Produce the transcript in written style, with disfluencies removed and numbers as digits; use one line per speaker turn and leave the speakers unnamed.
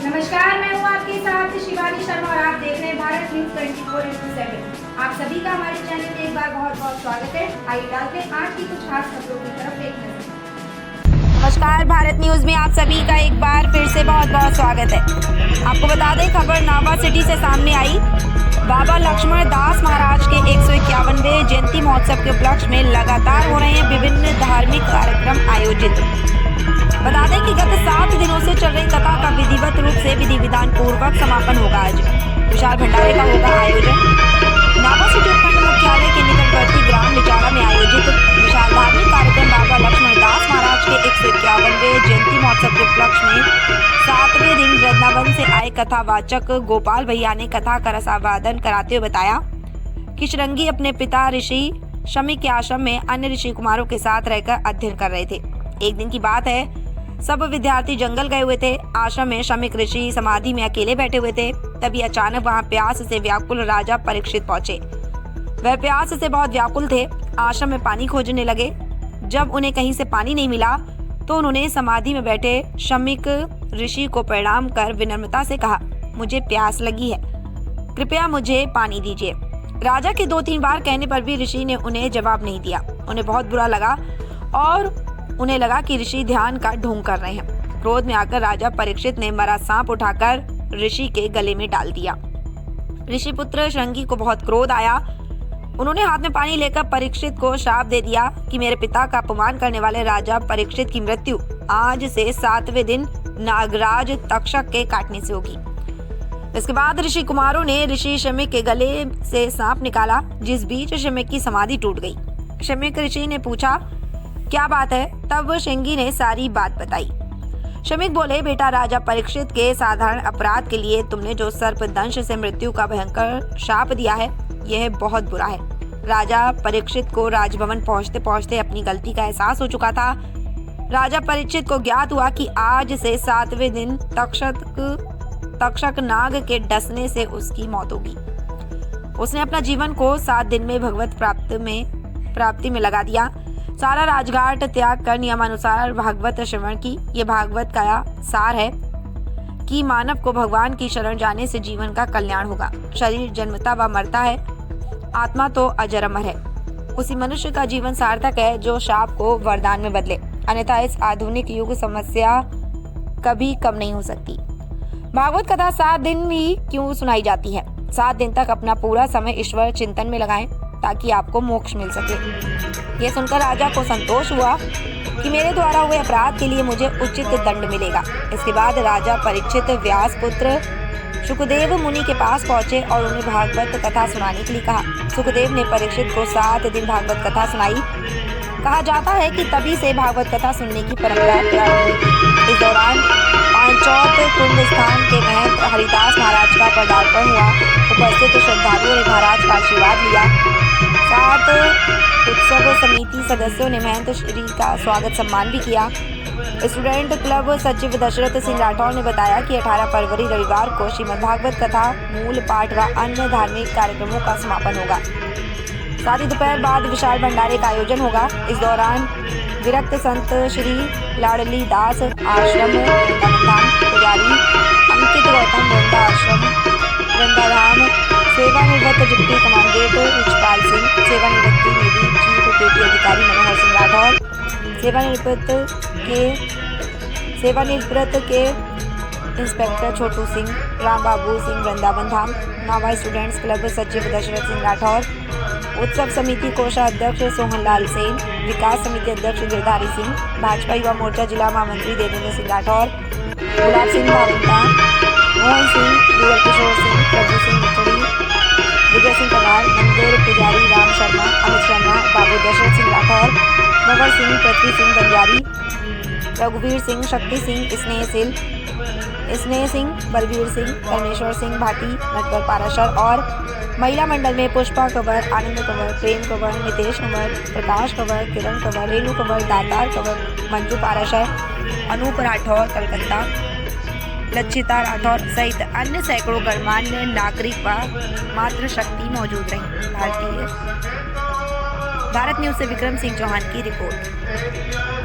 नमस्कार, मैं हूँ आपके साथ शिवानी शर्मा और आप देख रहे हैं भारत न्यूज 24/7। आप सभी का हमारे चैनल में एक बार बहुत बहुत स्वागत है। आइए डालते हैं आज की कुछ खास खबरों की तरफ एक नजर।
नमस्कार, भारत न्यूज में आप सभी का एक बार फिर से बहुत बहुत स्वागत है। आपको बता दें, खबर नावा सिटी से सामने आई। बाबा लक्ष्मण दास महाराज के 151वें जयंती महोत्सव के उपलक्ष्य में लगातार हो रहे हैं विभिन्न धार्मिक कार्यक्रम आयोजित। बता दें कि गत 7 दिनों से चल रही कथा का विधिवत रूप से विधि विधान पूर्वक समापन होगा। आज विशाल भंडारे का होगा आयोजन। नावा सिटी उपखंड मुख्यालय के निकटवर्ती ग्राम निचारा में आयोजित विशाल धार्मिक कार्यक्रम बाबा लक्ष्मण दास महाराज के 151वें जयंती महोत्सव के उपलक्ष्य में 7वें दिन वृंदावन से आए कथावाचक गोपाल भैया ने कथा का रसावादन कराते हुए बताया कि श्रृंगी अपने पिता ऋषि शमीक के आश्रम में अन्य ऋषि कुमारों के साथ रहकर अध्ययन कर रहे थे। एक दिन की बात है, सब विद्यार्थी जंगल गए हुए थे। आश्रम में शमीक ऋषि समाधि में अकेले बैठे हुए थे। तभी अचानक वहां प्यास से व्याकुल राजा परीक्षित पहुंचे। वह प्यास से बहुत व्याकुल थे। आश्रम में पानी खोजने लगे। जब उन्हें कहीं से पानी नहीं मिला तो उन्होंने समाधि में बैठे शमीक ऋषि को प्रणाम कर विनम्रता से कहा, मुझे प्यास लगी है, कृपया मुझे पानी दीजिए। राजा के 2-3 बार कहने पर भी ऋषि ने उन्हें जवाब नहीं दिया। उन्हें बहुत बुरा लगा और उन्हें लगा कि ऋषि ध्यान का ढोंग कर रहे हैं। क्रोध में आकर राजा परीक्षित ने मरा सांप उठाकर ऋषि के गले में डाल दिया। ऋषि पुत्र श्रृंगी को बहुत क्रोध आया। उन्होंने हाथ में पानी लेकर परीक्षित को श्राप दे दिया कि मेरे पिता का अपमान करने वाले राजा परीक्षित की मृत्यु आज से 7वें दिन नागराज तक्षक के काटने से होगी। इसके बाद ऋषि कुमारों ने ऋषि शमीक के गले से सांप निकाला, जिस बीच शमीक की समाधि टूट गई। शमीक ऋषि ने पूछा, क्या बात है? तब श्रृंगी ने सारी बात बताई। शमीक बोले, बेटा, राजा परीक्षित के साधारण अपराध के लिए तुमने जो सर्पदंश से मृत्यु का भयंकर शाप दिया है, यह बहुत बुरा है। राजा परीक्षित को राजभवन पहुंचते पहुंचते अपनी गलती का एहसास हो चुका था। राजा परीक्षित को ज्ञात हुआ कि आज से 7वें दिन तक्षक नाग के डसने से उसकी मौत होगी। उसने अपना जीवन को 7 दिन में भगवत प्राप्ति में लगा दिया। सारा राजघाट त्याग कर नियमानुसार भागवत श्रवण की। ये भागवत का सार है कि मानव को भगवान की शरण जाने से जीवन का कल्याण होगा। शरीर जन्मता व मरता है, आत्मा तो अजर अमर है। उसी मनुष्य का जीवन सार्थक है जो शाप को वरदान में बदले, अन्यथा इस आधुनिक युग समस्या कभी कम नहीं हो सकती। भागवत कथा 7 दिन ही क्यों सुनाई जाती है? 7 दिन तक अपना पूरा समय ईश्वर चिंतन में लगाएं ताकि आपको मोक्ष मिल सके। ये सुनकर राजा को संतोष हुआ कि मेरे द्वारा हुए अपराध के लिए मुझे उचित दंड मिलेगा। इसके बाद राजा परीक्षित व्यास पुत्र सुखदेव मुनि के पास पहुंचे और उन्हें भागवत कथा सुनाने के लिए कहा। सुखदेव ने परीक्षित को 7 दिन भागवत कथा सुनाई। कहा जाता है कि तभी से भागवत कथा सुनने की परंपरा प्रारंभ हुई थी। इस दौरान पांचौत कुंड स्थान के महंत हरिदास महाराज का पदार्पण हुआ। उपस्थित श्रद्धालुओं ने महाराज का आशीर्वाद लिया। 7 उत्सव समिति सदस्यों ने महंत श्री का स्वागत सम्मान भी किया। स्टूडेंट क्लब सचिव दशरथ सिंह राठौर ने बताया कि 18 फरवरी रविवार को श्रीमद् भागवत कथा, मूल पाठ व अन्य धार्मिक कार्यक्रमों का समापन होगा। साथ ही दोपहर बाद विशाल भंडारे का आयोजन होगा। इस दौरान विरक्त संत श्री लाडली दास आश्रम वृंदावन पुजारी अंकित गौतम वृंदा आश्रम वृंदाधाम, सेवानिवृत्त डिप्टी कमांडेंट रिचपाल सिंह, सेवानिवृत्ति निधि चीफ पेटी अधिकारी मनोहर सिंह राठौर, सेवानिवृत्त के इंस्पेक्टर छोटू सिंह, राम बाबू सिंह वृंदावन धाम, नावा स्टूडेंट्स क्लब सचिव दशरथ सिंह राठौर, उत्सव समिति कोषाध्यक्ष सोहनलाल सेन, विकास समिति अध्यक्ष गिरधारी सिंह, भाजपा युवा मोर्चा जिला महामंत्री देवेंद्र सिंह राठौर, गुलाब सिंह भावंता, मोहन सिंह, युवल किशोर सिंह, प्रभु सिंह मिथड़ी, विजय सिंह पवार, मंदिर पुजारी राम शर्मा, अमित शर्मा, बाबू दशरथ सिंह राठौर, नवर सिंह, पृथ्वी सिंह बंजारी, रघुवीर सिंह, शक्ति सिंह, स्नेह सिंह, बलवीर सिंह, परमेश्वर सिंह भाटी, नटवर पाराशर और महिला मंडल में पुष्पा कंवर, आनंद कंवर, प्रेम कंवर, नितेश कंवर, प्रकाश कंवर, किरण कंवर, रेणु कंवर, दातार कंवर, मंजू पाराशर, अनूप राठौर कलकत्ता, लक्षिता राठौर सहित अन्य सैकड़ों गणमान्य नागरिक व मातृशक्ति मौजूद रही। भारत न्यूज से विक्रम सिंह चौहान की रिपोर्ट।